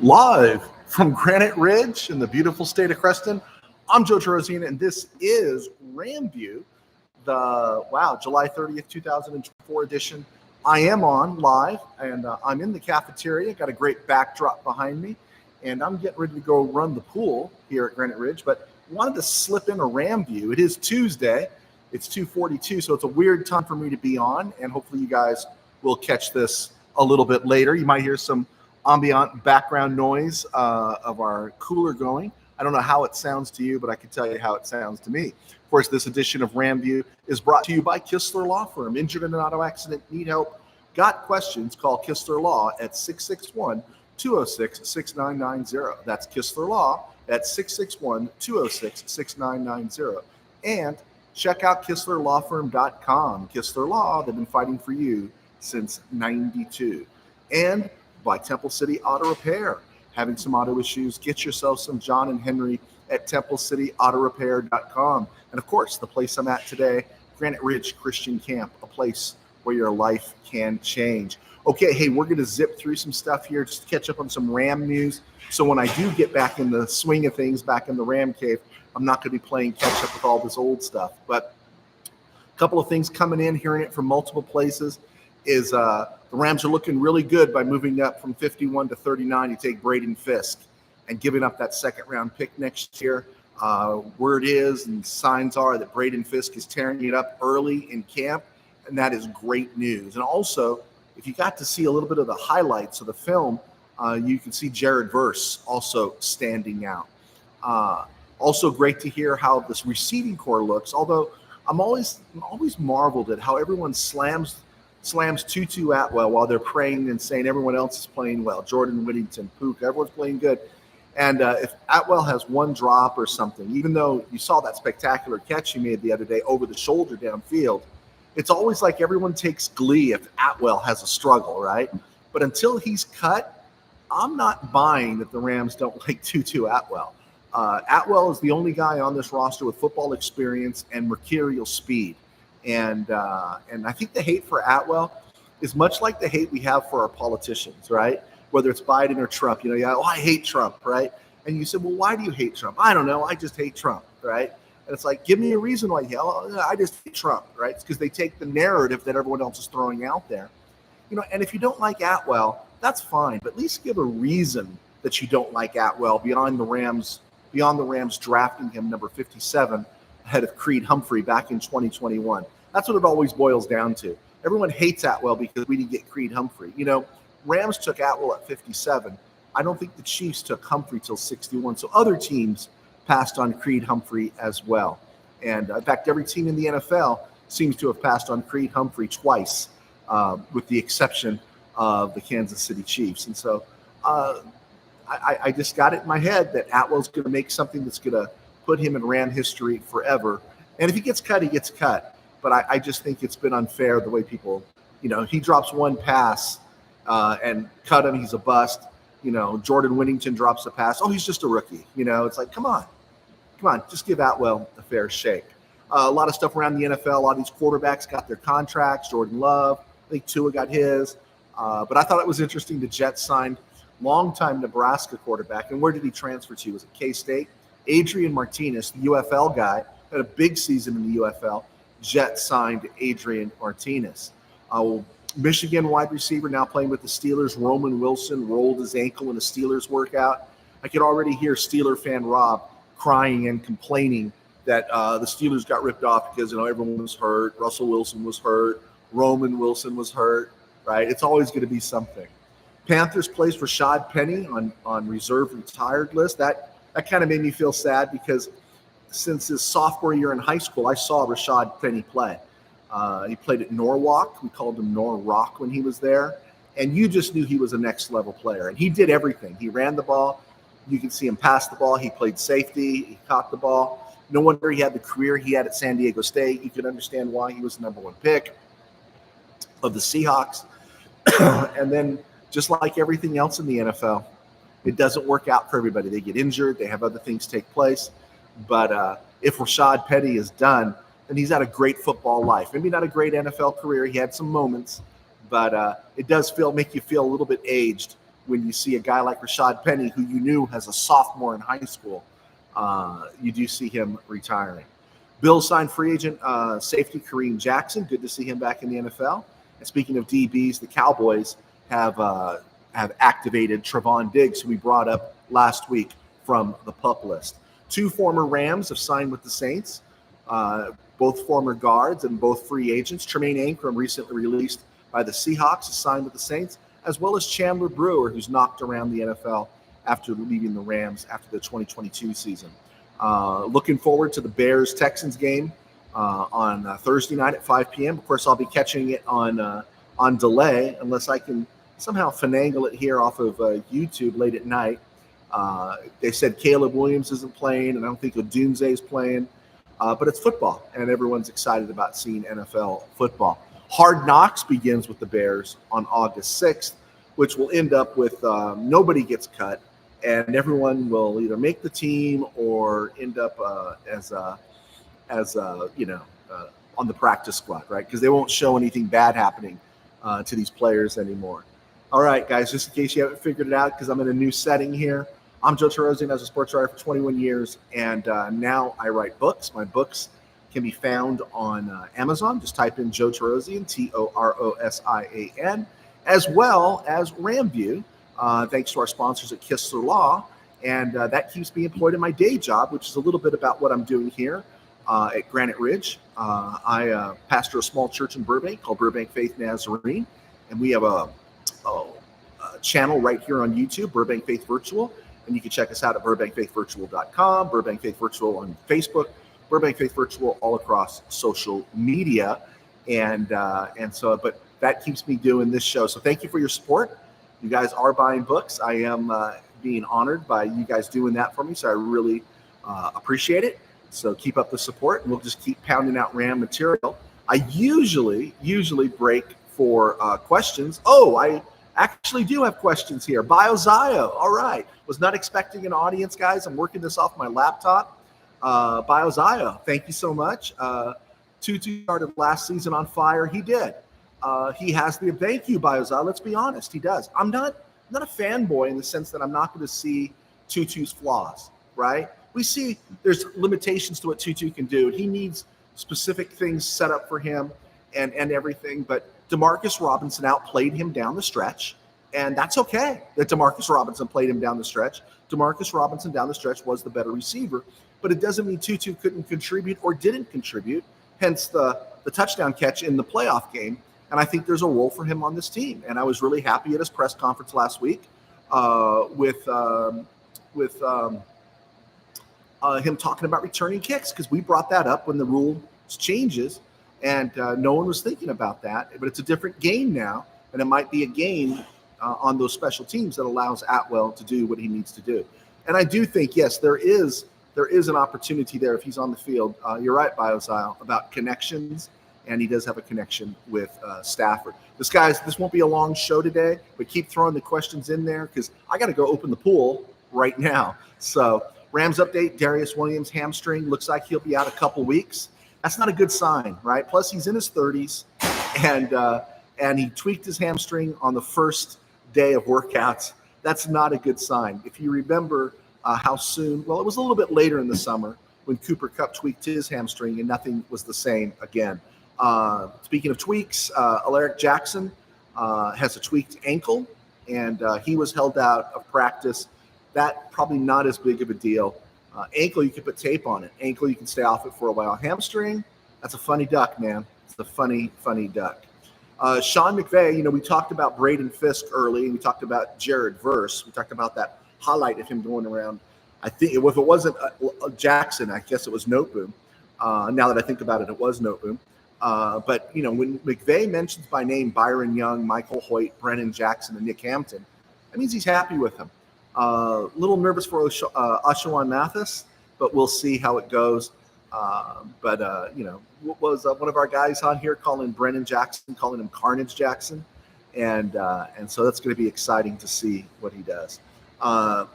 Live from Granite Ridge in the beautiful state of Creston, I'm Joe Terozina, and this is RamView, the July 30th, 2024 edition. I am on live, and I'm in the cafeteria. Got a great backdrop behind me, and I'm getting ready to go run the pool here at Granite Ridge, but wanted to slip in a RamView. It is Tuesday. It's 2:42, so it's a weird time for me to be on, and hopefully you guys will catch this a little bit later. You might hear some ambient background noise of our cooler going. I don't know how it sounds to you, but I can tell you how it sounds to me. Of course, this edition of RamView is brought to you by Kistler Law Firm. Injured in an auto accident, need help, got questions, call Kistler Law at 661-206-6990. That's Kistler Law at 661-206-6990. And check out KistlerLawFirm.com. Kistler Law, they've been fighting for you since '92. And by Temple City Auto Repair. Having some auto issues, get yourself some John and Henry at TempleCityAutoRepair.com. And of course, the place I'm at today, Granite Ridge Christian Camp, a place where your life can change. Okay, hey, we're going to zip through some stuff here just to catch up on some Ram news. So when I do get back in the swing of things, back in the Ram cave, I'm not going to be playing catch up with all this old stuff. But a couple of things coming in, hearing it from multiple places, is the Rams are looking really good by moving up from 51 to 39 to take Braden Fisk and giving up that second-round pick next year. Word is and signs are that Braden Fisk is tearing it up early in camp, and that is great news. And also, if you got to see a little bit of the highlights of the film, you can see Jared Verse also standing out. Also great to hear how this receiving core looks, although I'm always marveled at how everyone slams Tutu Atwell while they're praying and saying everyone else is playing well. Jordan Whittington, Pook, everyone's playing good. And if Atwell has one drop or something, even though you saw that spectacular catch he made the other day over the shoulder downfield, it's always like everyone takes glee if Atwell has a struggle, right? But until he's cut, I'm not buying that the Rams don't like Tutu Atwell. Atwell is the only guy on this roster with football experience and mercurial speed. And I think the hate for Atwell is much like the hate we have for our politicians, right? Whether it's Biden or Trump, I hate Trump, right? And you said, well, why do you hate Trump? I don't know. I just hate Trump, right? And it's like, give me a reason why you I just hate Trump, right? It's because they take the narrative that everyone else is throwing out there. And if you don't like Atwell, that's fine, but at least give a reason that you don't like Atwell beyond the Rams drafting him number 57 ahead of Creed Humphrey back in 2021. That's what it always boils down to. Everyone hates Atwell because we didn't get Creed Humphrey. Rams took Atwell at 57. I don't think the Chiefs took Humphrey till 61. So other teams passed on Creed Humphrey as well. And in fact, every team in the NFL seems to have passed on Creed Humphrey twice, with the exception of the Kansas City Chiefs. And so I just got it in my head that Atwell's going to make something that's going to put him in Ram history forever. And if he gets cut, he gets cut. But I just think it's been unfair the way people, he drops one pass and cut him, he's a bust. Jordan Whittington drops a pass. Oh, he's just a rookie. It's like, come on, just give Atwell a fair shake. A lot of stuff around the NFL. A lot of these quarterbacks got their contracts. Jordan Love, I think Tua got his. But I thought it was interesting the Jets signed longtime Nebraska quarterback. And where did he transfer to? Was it K-State? Adrian Martinez, the UFL guy, had a big season in the UFL. Jets signed Adrian Martinez. Michigan wide receiver now playing with the Steelers, Roman Wilson, rolled his ankle in a Steelers workout. I could already hear Steeler fan Rob crying and complaining that the Steelers got ripped off because everyone was hurt. Russell Wilson was hurt. Roman Wilson was hurt, right? It's always going to be something. Panthers placed Rashad Penny on reserve retired list. That kind of made me feel sad because since his sophomore year in high school, I saw Rashad Penny play. He played at Norwalk. We called him Norrock when he was there. And you just knew he was a next-level player. And he did everything. He ran the ball. You could see him pass the ball. He played safety. He caught the ball. No wonder he had the career he had at San Diego State. You could understand why he was the number one pick of the Seahawks. And then just like everything else in the NFL, it doesn't work out for everybody. They get injured. They have other things take place. But if Rashad Penny is done, then he's had a great football life. Maybe not a great NFL career. He had some moments, but it does make you feel a little bit aged when you see a guy like Rashad Penny, who you knew as a sophomore in high school, you do see him retiring. Bills signed free agent safety Kareem Jackson. Good to see him back in the NFL. And speaking of DBs, the Cowboys have activated Trevon Diggs, who we brought up last week from the PUP list. 2 former Rams have signed with the Saints, both former guards and both free agents. Tremaine Ankrum, recently released by the Seahawks, has signed with the Saints, as well as Chandler Brewer, who's knocked around the NFL after leaving the Rams after the 2022 season. Looking forward to the Bears-Texans game on Thursday night at 5 p.m. Of course, I'll be catching it on delay, unless I can somehow finagle it here off of YouTube late at night. They said Caleb Williams isn't playing, and I don't think Odunze is playing. But it's football, and everyone's excited about seeing NFL football. Hard Knocks begins with the Bears on August 6th, which will end up with nobody gets cut, and everyone will either make the team or end up on the practice squad, right? Because they won't show anything bad happening to these players anymore. All right, guys, just in case you haven't figured it out, because I'm in a new setting here, I'm Joe Terosian. I was a sports writer for 21 years, and now I write books. My books can be found on Amazon. Just type in Joe Terosian, Torosian, as well as RamView, thanks to our sponsors at Kistler Law. And that keeps me employed in my day job, which is a little bit about what I'm doing here at Granite Ridge. I pastor a small church in Burbank called Burbank Faith Nazarene, and we have a channel right here on YouTube, Burbank Faith Virtual. And you can check us out at burbankfaithvirtual.com, Burbank Faith Virtual on Facebook, Burbank Faith Virtual all across social media. And so, but that keeps me doing this show. So thank you for your support. You guys are buying books. I am being honored by you guys doing that for me. So I really appreciate it. So keep up the support, and we'll just keep pounding out Ram material. I usually break for questions. Oh, I actually do have questions here. BioZio. All right. Was not expecting an audience, guys. I'm working this off my laptop. BioZio, thank you so much. Tutu started last season on fire. He did. He has the thank you, BioZio. Let's be honest. He does. I'm not a fanboy in the sense that I'm not going to see Tutu's flaws, right? We see there's limitations to what Tutu can do. He needs specific things set up for him and everything. But Demarcus Robinson outplayed him down the stretch. And that's okay that Demarcus Robinson played him down the stretch. Demarcus Robinson down the stretch was the better receiver, but it doesn't mean Tutu couldn't contribute or didn't contribute, hence the touchdown catch in the playoff game. And I think there's a role for him on this team. And I was really happy at his press conference last week with him talking about returning kicks, because we brought that up when the rule changes, and no one was thinking about that. But it's a different game now, and it might be a game on those special teams that allows Atwell to do what he needs to do. And I do think, yes, there is an opportunity there if he's on the field. You're right, BioZio, about connections, and he does have a connection with Stafford. This won't be a long show today, but keep throwing the questions in there, because I got to go open the pool right now. So Rams update, Darius Williams hamstring. Looks like he'll be out a couple weeks. That's not a good sign, right? Plus, he's in his 30s, and he tweaked his hamstring on the first day of workouts. That's not a good sign. If you remember how soon, well, it was a little bit later in the summer when Cooper Kupp tweaked his hamstring and nothing was the same again. Speaking of tweaks, Alaric Jackson has a tweaked ankle, and he was held out of practice. That probably not as big of a deal. Ankle, you can put tape on it. Ankle, you can stay off it for a while. Hamstring, that's a funny duck, man. It's a funny duck. Sean McVay, we talked about Braden Fisk early, and we talked about Jared Verse. We talked about that highlight of him going around. I think if it wasn't Jackson, I guess it was Noteboom. Now that I think about it, it was Noteboom. But, when McVay mentions by name Byron Young, Michael Hoyt, Brennan Jackson, and Nick Hampton, that means he's happy with them. A little nervous for Ashawan Mathis, but we'll see how it goes. What was one of our guys on here calling Brennan Jackson, calling him Carnage Jackson. And so that's going to be exciting to see what he does.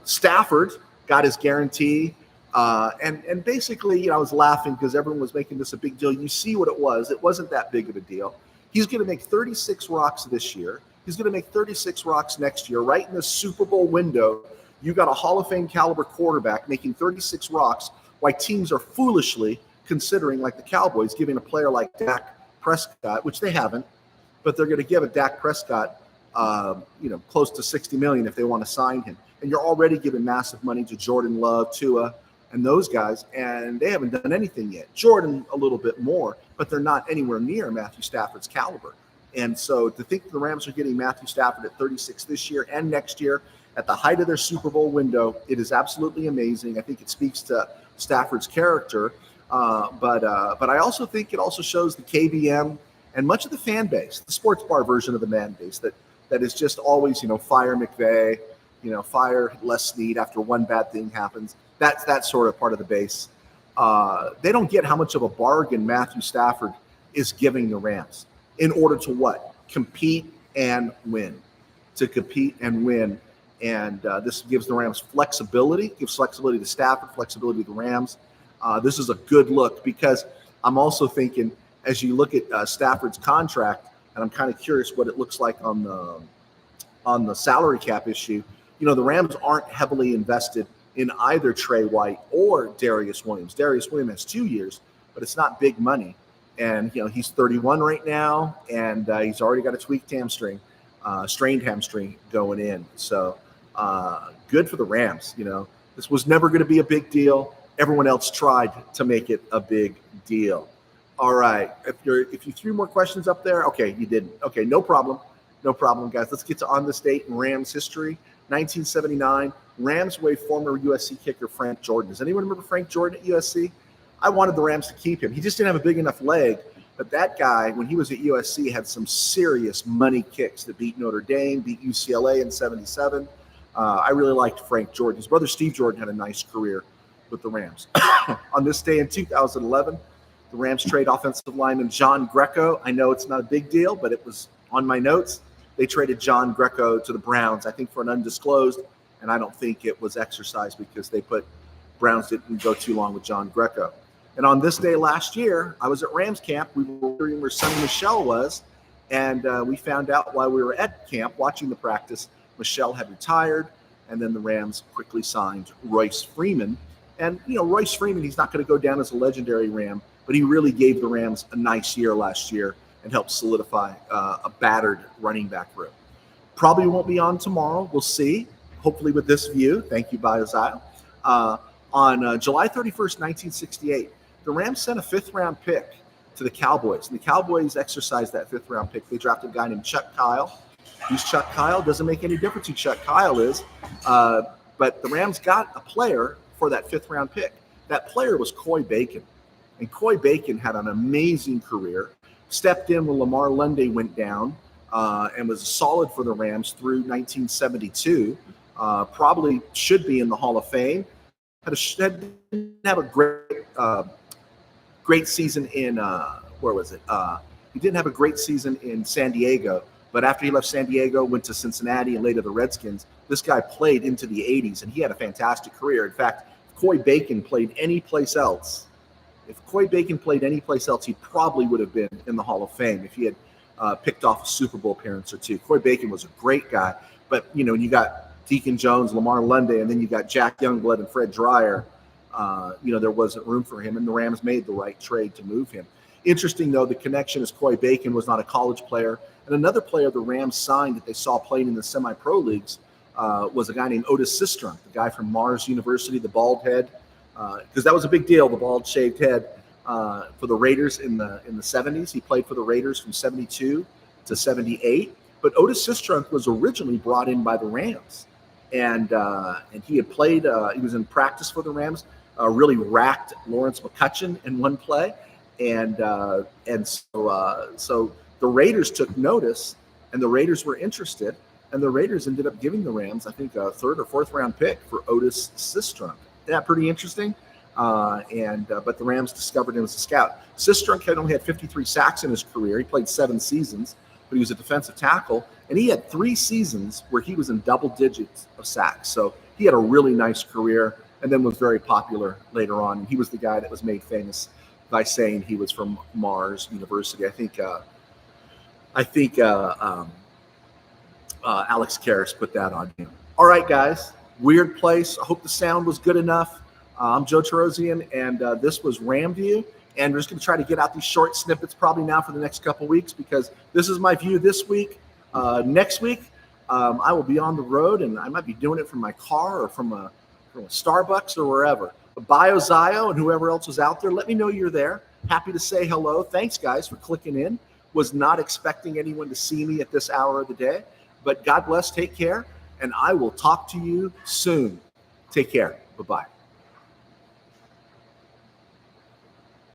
Stafford got his guarantee. And basically, I was laughing because everyone was making this a big deal. You see what it was. It wasn't that big of a deal. He's going to make 36 rocks this year. He's going to make 36 rocks next year, right in the Super Bowl window. You got a Hall of Fame caliber quarterback making 36 rocks, while teams are foolishly considering, like the Cowboys, giving a player like Dak Prescott, which they haven't, but they're going to give a Dak Prescott, close to $60 million if they want to sign him. And you're already giving massive money to Jordan Love, Tua, and those guys, and they haven't done anything yet. Jordan a little bit more, but they're not anywhere near Matthew Stafford's caliber. And so to think the Rams are getting Matthew Stafford at 36 this year and next year at the height of their Super Bowl window, it is absolutely amazing. I think it speaks to Stafford's character, but I also think it also shows the KBM and much of the fan base, the sports bar version of the fan base, that is just always, fire McVay, fire Les Snead after one bad thing happens. That's that sort of part of the base. They don't get how much of a bargain Matthew Stafford is giving the Rams in order to what? Compete and win. To compete and win. And this gives the Rams flexibility, gives flexibility to Stafford, flexibility to the Rams. This is a good look, because I'm also thinking, as you look at Stafford's contract, and I'm kind of curious what it looks like on the salary cap issue. The Rams aren't heavily invested in either Trey White or Darius Williams. Darius Williams has 2 years, but it's not big money. And, he's 31 right now, and he's already got a tweaked hamstring, strained hamstring going in. So good for the Rams. This was never going to be a big deal. Everyone else tried to make it a big deal. All right. If you threw more questions up there, okay, you didn't. Okay, no problem. No problem, guys. Let's get to on this date in Rams history. 1979, Rams waived former USC kicker Frank Jordan. Does anyone remember Frank Jordan at USC? I wanted the Rams to keep him. He just didn't have a big enough leg. But that guy, when he was at USC, had some serious money kicks that beat Notre Dame, beat UCLA in 77. I really liked Frank Jordan. His brother Steve Jordan had a nice career with the Rams. On this day in 2011, the Rams trade offensive lineman John Greco. I know it's not a big deal, but it was on my notes. They traded John Greco to the Browns, I think for an undisclosed, and I don't think it was exercised because Browns didn't go too long with John Greco. And on this day last year, I was at Rams camp. We were wondering where Sonny Michel was, and we found out while we were at camp watching the practice, Michel had retired, and then the Rams quickly signed Royce Freeman. And, Royce Freeman, he's not going to go down as a legendary Ram, but he really gave the Rams a nice year last year and helped solidify a battered running back room. Probably won't be on tomorrow. We'll see. Hopefully with this view. Thank you, Biozile. On July 31st, 1968, the Rams sent a fifth-round pick to the Cowboys. And the Cowboys exercised that fifth-round pick. They drafted a guy named Chuck Kyle. Who's Chuck Kyle? Doesn't make any difference who Chuck Kyle is. But the Rams got a player for that fifth-round pick. That player was Coy Bacon. And Coy Bacon had an amazing career, stepped in when Lamar Lundy went down, and was solid for the Rams through 1972. Probably should be in the Hall of Fame. Didn't have a great season in, where was it? He didn't have a great season in San Diego, but after he left San Diego, went to Cincinnati and later the Redskins, this guy played into the 80s, and he had a fantastic career. In fact, if Coy Bacon played any place else, he probably would have been in the Hall of Fame if he had picked off a Super Bowl appearance or two. Coy Bacon was a great guy, but when you got Deacon Jones, Lamar Lundy, and then you got Jack Youngblood and Fred Dreyer, there wasn't room for him, and the Rams made the right trade to move him. Interesting, though, the connection is Coy Bacon was not a college player, and another player the Rams signed that they saw playing in the semi-pro leagues was a guy named Otis Sistrunk, the guy from Mars University, the bald head, because that was a big deal, the bald shaved head for the Raiders in the 70s. He played for the Raiders from 72 to 78, but Otis Sistrunk was originally brought in by the Rams. And he had played, he was in practice for the Rams, really racked Lawrence McCutcheon in one play. And so the Raiders took notice, and the Raiders were interested, and the Raiders ended up giving the Rams, I think, a third or fourth round pick for Otis Sistrunk. Isn't that pretty interesting? But the Rams discovered him as a scout. Sistrunk had only had 53 sacks in his career. He played 7 seasons, but he was a defensive tackle, and he had 3 seasons where he was in double digits of sacks. So he had a really nice career, and then was very popular later on. And he was the guy that was made famous by saying he was from Mars University. I think Alex Karras put that on you. All right, guys. Weird place. I hope the sound was good enough. I'm Joe Tarosian, and this was RamView. And we're just going to try to get out these short snippets probably now for the next couple weeks, because this is my view this week. Next week, I will be on the road, and I might be doing it from my car or from a Starbucks or wherever. But BioZio and whoever else was out there, let me know you're there. Happy to say hello. Thanks, guys, for clicking in. Was not expecting anyone to see me at this hour of the day. But God bless. Take care. And I will talk to you soon. Take care. Bye-bye.